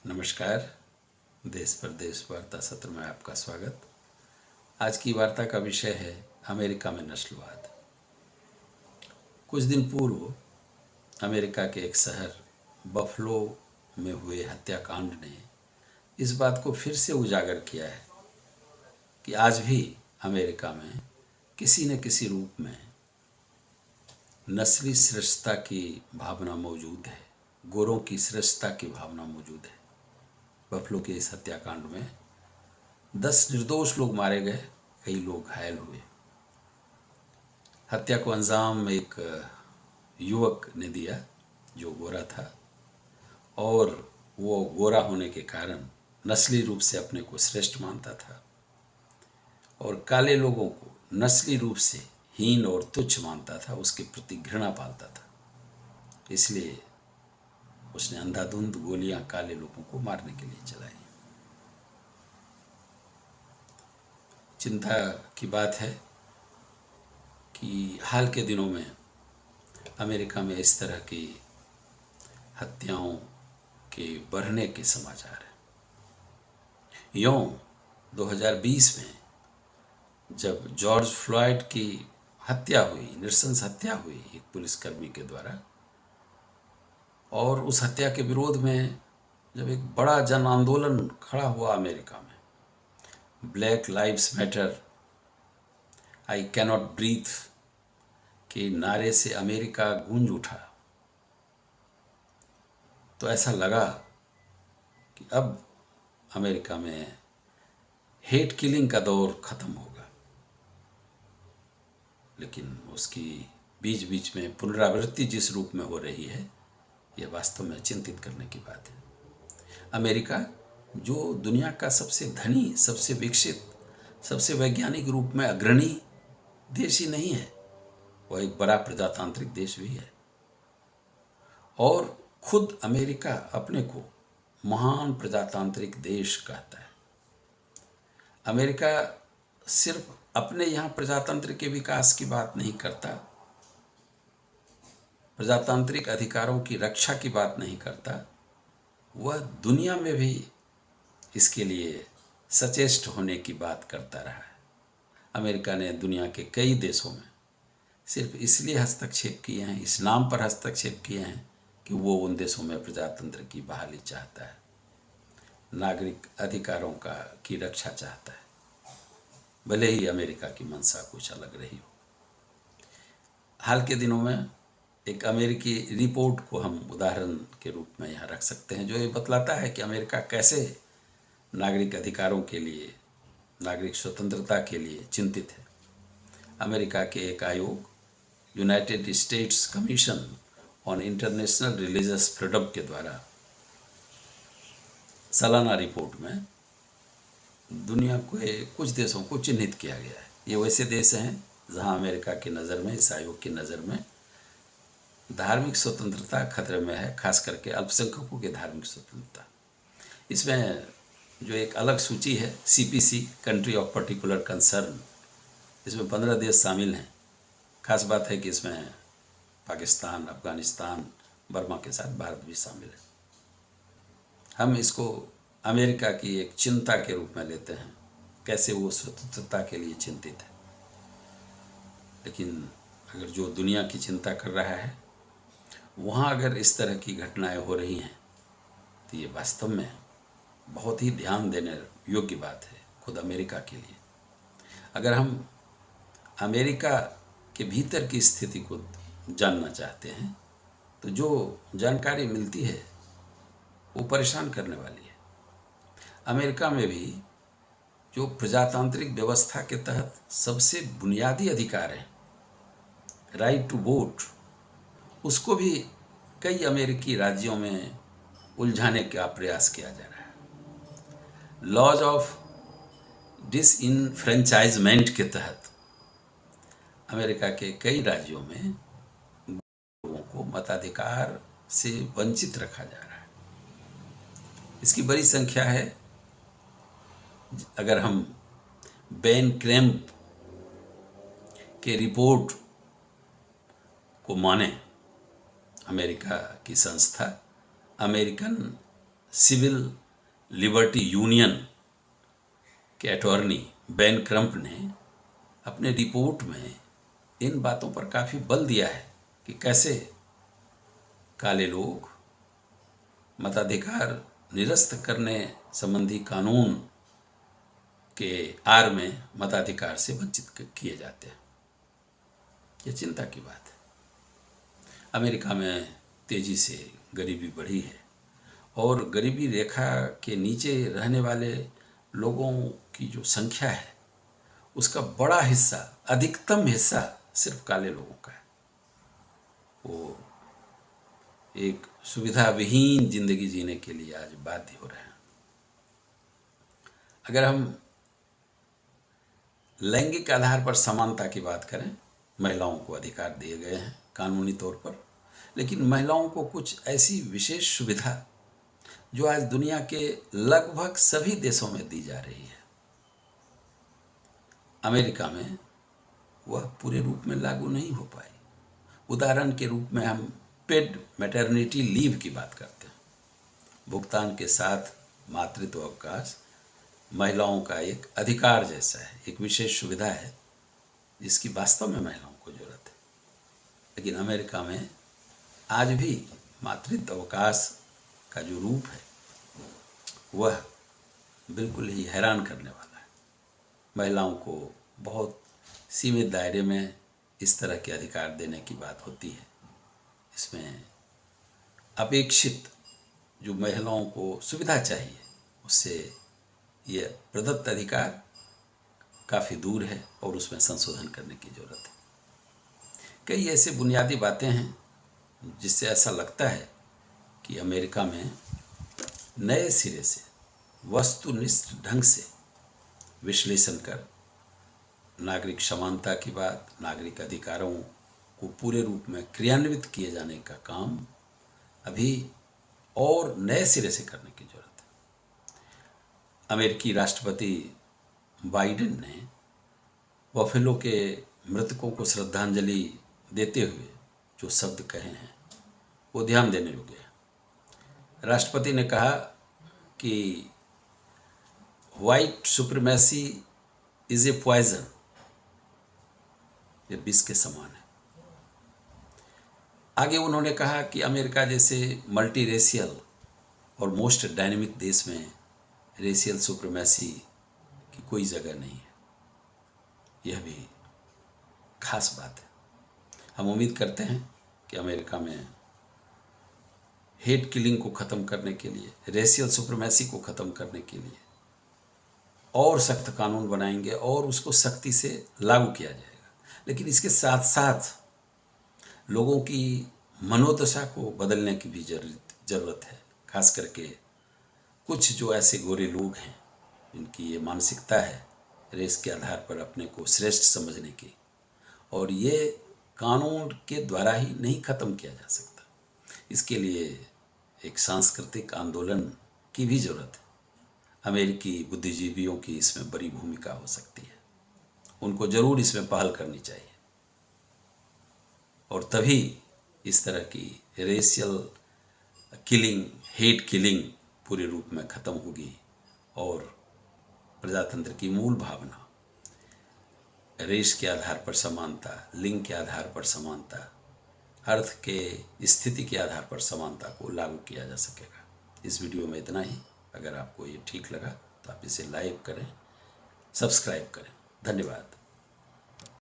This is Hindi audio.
नमस्कार। देश परदेश वार्ता सत्र में आपका स्वागत। आज की वार्ता का विषय है अमेरिका में नस्लवाद। कुछ दिन पूर्व अमेरिका के एक शहर बफलो में हुए हत्याकांड ने इस बात को फिर से उजागर किया है कि आज भी अमेरिका में किसी न किसी रूप में नस्ली श्रेष्ठता की भावना मौजूद है, गोरों की श्रेष्ठता की भावना मौजूद है। बफलो के इस हत्याकांड में 10 निर्दोष लोग मारे गए, कई लोग घायल हुए। हत्या को अंजाम एक युवक ने दिया जो गोरा था, और वो गोरा होने के कारण नस्ली रूप से अपने को श्रेष्ठ मानता था और काले लोगों को नस्ली रूप से हीन और तुच्छ मानता था, उसके प्रति घृणा पालता था। इसलिए उसने अंधाधुंध गोलियां काले लोगों को मारने के लिए चलाई। चिंता की बात है कि हाल के दिनों में अमेरिका में इस तरह की हत्याओं के बढ़ने के समाचार हैं। यूं 2020 में जब जॉर्ज फ्लॉयड की हत्या हुई, नृशंस हत्या हुई एक पुलिसकर्मी के द्वारा, और उस हत्या के विरोध में जब एक बड़ा जन आंदोलन खड़ा हुआ अमेरिका में, black lives matter, I cannot breathe के नारे से अमेरिका गूंज उठा, तो ऐसा लगा कि अब अमेरिका में हेट किलिंग का दौर खत्म होगा। लेकिन उसकी बीच बीच में पुनरावृत्ति जिस रूप में हो रही है, यह वास्तव में चिंतित करने की बात है। अमेरिका जो दुनिया का सबसे धनी, सबसे विकसित, सबसे वैज्ञानिक रूप में अग्रणी देश ही नहीं है, वह एक बड़ा प्रजातांत्रिक देश भी है। और खुद अमेरिका अपने को महान प्रजातांत्रिक देश कहता है। अमेरिका सिर्फ अपने यहाँ प्रजातंत्र के विकास की बात नहीं करता, प्रजातांत्रिक अधिकारों की रक्षा की बात नहीं करता, वह दुनिया में भी इसके लिए सचेष्ट होने की बात करता रहा है। अमेरिका ने दुनिया के कई देशों में सिर्फ इसलिए हस्तक्षेप किए हैं, इस नाम पर हस्तक्षेप किए हैं कि वो उन देशों में प्रजातंत्र की बहाली चाहता है, नागरिक अधिकारों की रक्षा चाहता है, भले ही अमेरिका की मंशा कुछ अलग रही हो। हाल के दिनों में एक अमेरिकी रिपोर्ट को हम उदाहरण के रूप में यहाँ रख सकते हैं, जो ये बतलाता है कि अमेरिका कैसे नागरिक अधिकारों के लिए, नागरिक स्वतंत्रता के लिए चिंतित है। अमेरिका के एक आयोग, United states commission on international religious freedom के द्वारा सालाना रिपोर्ट में दुनिया के कुछ देशों को चिन्हित किया गया है। ये वैसे देश हैं जहां अमेरिका की नज़र में, इस आयोग की नज़र में धार्मिक स्वतंत्रता खतरे में है, खास करके अल्पसंख्यकों की धार्मिक स्वतंत्रता। इसमें जो एक अलग सूची है, CPC, country of particular concern, इसमें 15 देश शामिल हैं। खास बात है कि इसमें पाकिस्तान, अफगानिस्तान, बर्मा के साथ भारत भी शामिल है। हम इसको अमेरिका की एक चिंता के रूप में लेते हैं, कैसे वो स्वतंत्रता के लिए चिंतित है। लेकिन अगर जो दुनिया की चिंता कर रहा है, वहाँ अगर इस तरह की घटनाएं हो रही हैं, तो ये वास्तव में बहुत ही ध्यान देने योग्य बात है खुद अमेरिका के लिए। अगर हम अमेरिका के भीतर की स्थिति को जानना चाहते हैं, तो जो जानकारी मिलती है वो परेशान करने वाली है। अमेरिका में भी जो प्रजातांत्रिक व्यवस्था के तहत सबसे बुनियादी अधिकार है, राइट टू वोट, उसको भी कई अमेरिकी राज्यों में उलझाने का प्रयास किया जा रहा है। लॉज ऑफ डिसइनफ्रेंचाइजमेंट के तहत अमेरिका के कई राज्यों में लोगों को मताधिकार से वंचित रखा जा रहा है। इसकी बड़ी संख्या है। अगर हम बेन क्रैम्प के रिपोर्ट को माने, अमेरिका की संस्था अमेरिकन सिविल लिबर्टी यूनियन के अटॉर्नी बेन क्रम्प ने अपने रिपोर्ट में इन बातों पर काफ़ी बल दिया है कि कैसे काले लोग मताधिकार निरस्त करने संबंधी कानून के आड़ में मताधिकार से वंचित किए जाते हैं। यह चिंता की बात है। अमेरिका में तेजी से गरीबी बढ़ी है और गरीबी रेखा के नीचे रहने वाले लोगों की जो संख्या है उसका बड़ा हिस्सा, अधिकतम हिस्सा सिर्फ काले लोगों का है। वो एक सुविधा विहीन जिंदगी जीने के लिए आज बाध्य हो रहे हैं। अगर हम लैंगिक आधार पर समानता की बात करें, महिलाओं को अधिकार दिए गए हैं कानूनी तौर पर, लेकिन महिलाओं को कुछ ऐसी विशेष सुविधा जो आज दुनिया के लगभग सभी देशों में दी जा रही है, अमेरिका में वह पूरे रूप में लागू नहीं हो पाई। उदाहरण के रूप में हम पेड मैटरनिटी लीव की बात करते हैं। भुगतान के साथ मातृत्व अवकाश महिलाओं का एक अधिकार जैसा है, एक विशेष सुविधा है जिसकी वास्तव में महिलाओं को जरूरत है। लेकिन अमेरिका में आज भी मातृत्व अवकाश का जो रूप है वह बिल्कुल ही हैरान करने वाला है। महिलाओं को बहुत सीमित दायरे में इस तरह के अधिकार देने की बात होती है। इसमें अपेक्षित जो महिलाओं को सुविधा चाहिए उससे यह प्रदत्त अधिकार काफ़ी दूर है और उसमें संशोधन करने की ज़रूरत है। कई ऐसे बुनियादी बातें हैं जिससे ऐसा लगता है कि अमेरिका में नए सिरे से वस्तुनिष्ठ ढंग से विश्लेषण कर नागरिक समानता की बात, नागरिक अधिकारों को पूरे रूप में क्रियान्वित किए जाने का काम अभी और नए सिरे से करने की जरूरत है। अमेरिकी राष्ट्रपति बाइडेन ने बफेलो के मृतकों को श्रद्धांजलि देते हुए जो शब्द कहे हैं वो ध्यान देने योग्य है। राष्ट्रपति ने कहा कि white supremacy is a poison, ये विष के समान है। आगे उन्होंने कहा कि अमेरिका जैसे मल्टी रेशियल और मोस्ट डायनेमिक देश में रेशियल सुप्रीमेसी की कोई जगह नहीं है। यह भी खास बात है। हम उम्मीद करते हैं कि अमेरिका में हेट किलिंग को ख़त्म करने के लिए, रेशियल सुप्रीमेसी को ख़त्म करने के लिए और सख्त कानून बनाएंगे और उसको सख्ती से लागू किया जाएगा। लेकिन इसके साथ साथ लोगों की मनोदशा को बदलने की भी ज़रूरत है। खास करके कुछ जो ऐसे गोरे लोग हैं जिनकी ये मानसिकता है रेस के आधार पर अपने को श्रेष्ठ समझने की, और ये कानून के द्वारा ही नहीं ख़त्म किया जा सकता। इसके लिए एक सांस्कृतिक आंदोलन की भी ज़रूरत है। अमेरिकी बुद्धिजीवियों की इसमें बड़ी भूमिका हो सकती है। उनको ज़रूर इसमें पहल करनी चाहिए और तभी इस तरह की रेशियल किलिंग, हेट किलिंग पूरे रूप में ख़त्म होगी और प्रजातंत्र की मूल भावना रेस के आधार पर समानता, लिंग के आधार पर समानता, अर्थ के स्थिति के आधार पर समानता को लागू किया जा सकेगा। इस वीडियो में इतना ही। अगर आपको ये ठीक लगा तो आप इसे लाइक करें, सब्सक्राइब करें। धन्यवाद।